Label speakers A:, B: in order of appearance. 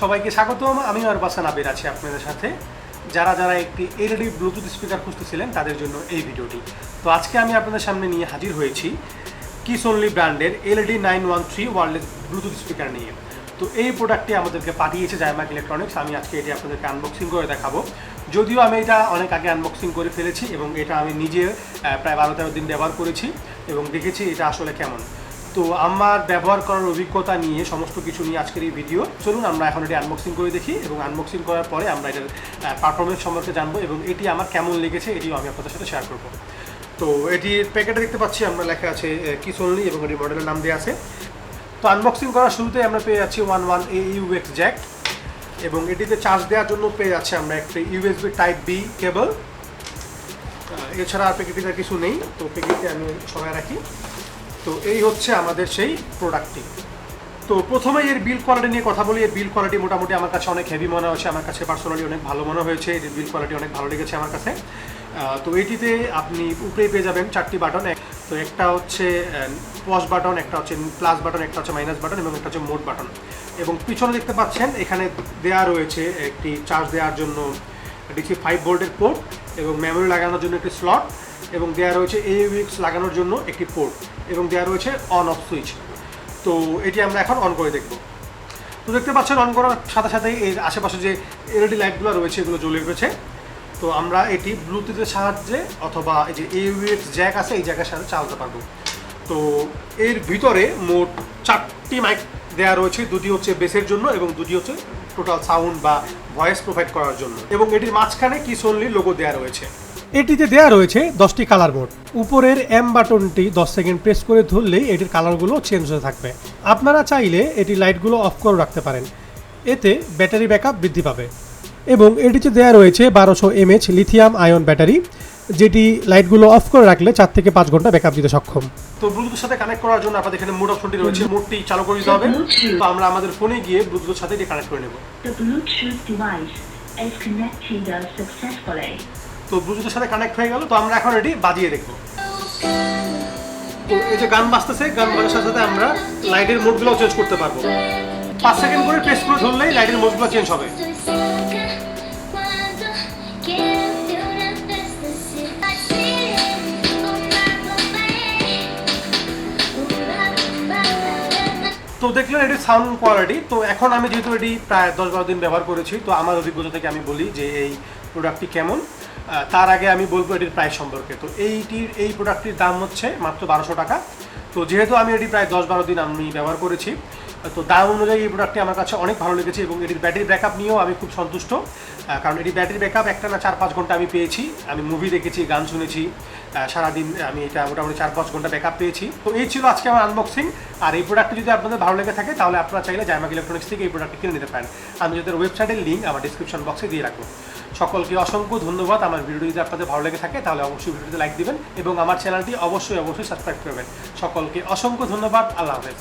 A: সবাইকে স্বাগতম। আমি হাসান আবির আছি আপনাদের সাথে। যারা যারা একটি এলইডি ব্লুটুথ স্পিকার খুঁজতেছিলেন তাদের জন্য এই ভিডিওটি। তো আজকে আমি আপনাদের সামনে নিয়ে হাজির হয়েছি কিসনলি ব্র্যান্ডের LED-913 ওয়্যারলেস ব্লুটুথ স্পিকার নিয়ে। তো এই প্রোডাক্টটি আমাদেরকে পাঠিয়েছে জায়মাক ইলেকট্রনিক্স। আমি আজকে এটি আপনাদেরকে আনবক্সিং করে দেখাবো। যদিও আমি এটা অনেক আগে আনবক্সিং করে ফেলেছি এবং এটা আমি নিজে প্রায় 12-13 দিন ব্যবহার করেছি এবং দেখেছি এটা আসলে কেমন। তো আমার ব্যবহার করার অভিজ্ঞতা নিয়ে সমস্ত কিছু নিয়ে আজকের এই ভিডিও। চলুন আমরা এখন এটি আনবক্সিং করে দেখি এবং আনবক্সিং করার পরে আমরা এটার পারফরমেন্স সম্পর্কে জানবো এবং এটি আমার কেমন লেগেছে এটিও আমি আপনাদের সাথে শেয়ার করবো। তো এটির প্যাকেটে দেখতে পাচ্ছি আমরা লেখা আছে কিসনলি এবং এটির মডেলের নাম দেওয়া আছে। তো আনবক্সিং করার শুরুতে আমরা পেয়ে যাচ্ছি 11 AUX জ্যাক এবং এটিতে চার্জ দেওয়ার জন্য পেয়ে যাচ্ছে আমরা একটা USB টাইপ B কেবল। এছাড়া আর প্যাকেটে কিছু নেই। তো প্যাকেটে আমি সবাই রাখি। তো এই হচ্ছে আমাদের সেই প্রোডাক্টটি। তো প্রথমে এর বিল্ড কোয়ালিটি নিয়ে কথা বলি। এর বিল্ড কোয়ালিটি মোটামুটি আমার কাছে অনেক হেভি মনে হয়েছে, আমার কাছে পার্সোনালি অনেক ভালো মনে হয়েছে। এর বিল্ড কোয়ালিটি অনেক ভালো লেগেছে আমার কাছে। তো এইটিতে আপনি উপরেই পেয়ে যাবেন 4টি বাটন। তো একটা হচ্ছে পজ বাটন, একটা হচ্ছে প্লাস বাটন, একটা হচ্ছে মাইনাস বাটন এবং একটা হচ্ছে মোড বাটন। এবং পিছনে দেখতে পাচ্ছেন এখানে দেওয়া রয়েছে একটি চার্জ দেওয়ার জন্য DC 5 ভোল্টের পোর্ট এবং মেমোরি লাগানোর জন্য একটি স্লট এবং দেওয়া রয়েছে AUX লাগানোর জন্য একটি পোর্ট এবং দেওয়া রয়েছে অন অফ সুইচ। তো এটি আমরা এখন অন করে দেখব। তো দেখতে পাচ্ছেন অন করার সাথে সাথে এর আশেপাশে যে LED লাইটগুলো রয়েছে এগুলো জ্বলে উঠেছে। তো আমরা এটি ব্লুটুথের সাহায্যে অথবা এই যে AUX জ্যাক আছে এই জ্যাকের সাথে চালাতে পারবো। তো এর ভিতরে মোট 4টি মাইক দেওয়া রয়েছে, দুটি হচ্ছে বেসের জন্য এবং দুটি হচ্ছে টোটাল সাউন্ড বা ভয়েস প্রোভাইড করার জন্য। এবং এটির মাঝখানে কিসনলি লোগো দেওয়া রয়েছে। এটিতে দেওয়া রয়েছে 10টি কালার মোড। উপরের M বাটনটি 10 সেকেন্ড প্রেস করে ধরলেই এটির কালারগুলো চেঞ্জ হতে থাকবে। আপনারা চাইলে এটি লাইটগুলো অফ করে রাখতে পারেন, এতে ব্যাটারি ব্যাকআপ বৃদ্ধি পাবে। এবং এটিতে দেওয়া রয়েছে 1200 mAh লিথিয়াম আয়ন ব্যাটারি, যেটি লাইটগুলো অফ করে রাখলে 4 থেকে 5 ঘন্টা ব্যাকআপ দিতে সক্ষম। তো ব্লুটুথের সাথে কানেক্ট করার জন্য আপনাদের এখানে মোড অপশনটি রয়েছে। মোডটি চালু করে দিতে হবে। তো আমরা আমাদের ফোনে গিয়ে ব্লুটুথের সাথে এটি কানেক্ট করে নেব। তো ব্লুটুথের সাথে কানেক্ট হয়ে গেল। তো আমরা এখন এটি বাজিয়ে দেখব। তো এই যে গান বাজতেছে, গান বাজার সাথে সাথে আমরা লাইটের মোডগুলো চেঞ্জ করতে পারবো। 5 সেকেন্ড করে প্রেস করে ধরলেই লাইটের মোডগুলো চেঞ্জ হবে। তো দেখলেন এটির সাউন্ড কোয়ালিটি। তো এখন আমি যেহেতু এটি প্রায় 10-12 দিন ব্যবহার করেছি, তো আমার অভিজ্ঞতা থেকে আমি বলি যে এই প্রোডাক্টটি কেমন। তার আগে আমি বলবো এটির প্রাইস সম্পর্কে। তো এই প্রোডাক্টটির দাম হচ্ছে মাত্র 1200 টাকা। তো যেহেতু আমি এটি প্রায় 10-12 দিন আমি ব্যবহার করেছি, তো দাম অনুযায়ী এই প্রোডাক্টটি আমার কাছে অনেক ভালো লেগেছে এবং এটির ব্যাটারি ব্যাকআপ নিয়েও আমি খুব সন্তুষ্ট। কারণ এটি ব্যাটারি ব্যাকআপ একটা না 4-5 ঘন্টা আমি পেয়েছি। আমি মুভি দেখেছি, গান শুনেছি, সারাদিন আমি এটা মোটামুটি 4-5 ঘন্টা ব্যাকআপ পেয়েছি। তো এই ছিল আজকে আমার আনবক্সিং। আর এই প্রোডাক্টটি যদি আপনাদের ভালো লেগে থাকে তাহলে আপনারা চাইলে জায়মাক ইলেকট্রনিক্স থেকে এই প্রোডাক্টটি কিনে নিতে পারেন। আমি যাদের ওয়েবসাইটের লিঙ্ক আমার ডিসক্রিপশন বক্সে দিয়ে রাখবো। সকলকে অসংখ্য ধন্যবাদ। আমার ভিডিওটি যদি আপনাদের ভালো লেগে থাকে তাহলে অবশ্যই ভিডিওতে লাইক দিবেন এবং আমার চ্যানেলটি অবশ্যই সাবস্ক্রাইব করবেন। সকলকে অসংখ্য ধন্যবাদ। আল্লাহ হাফেজ।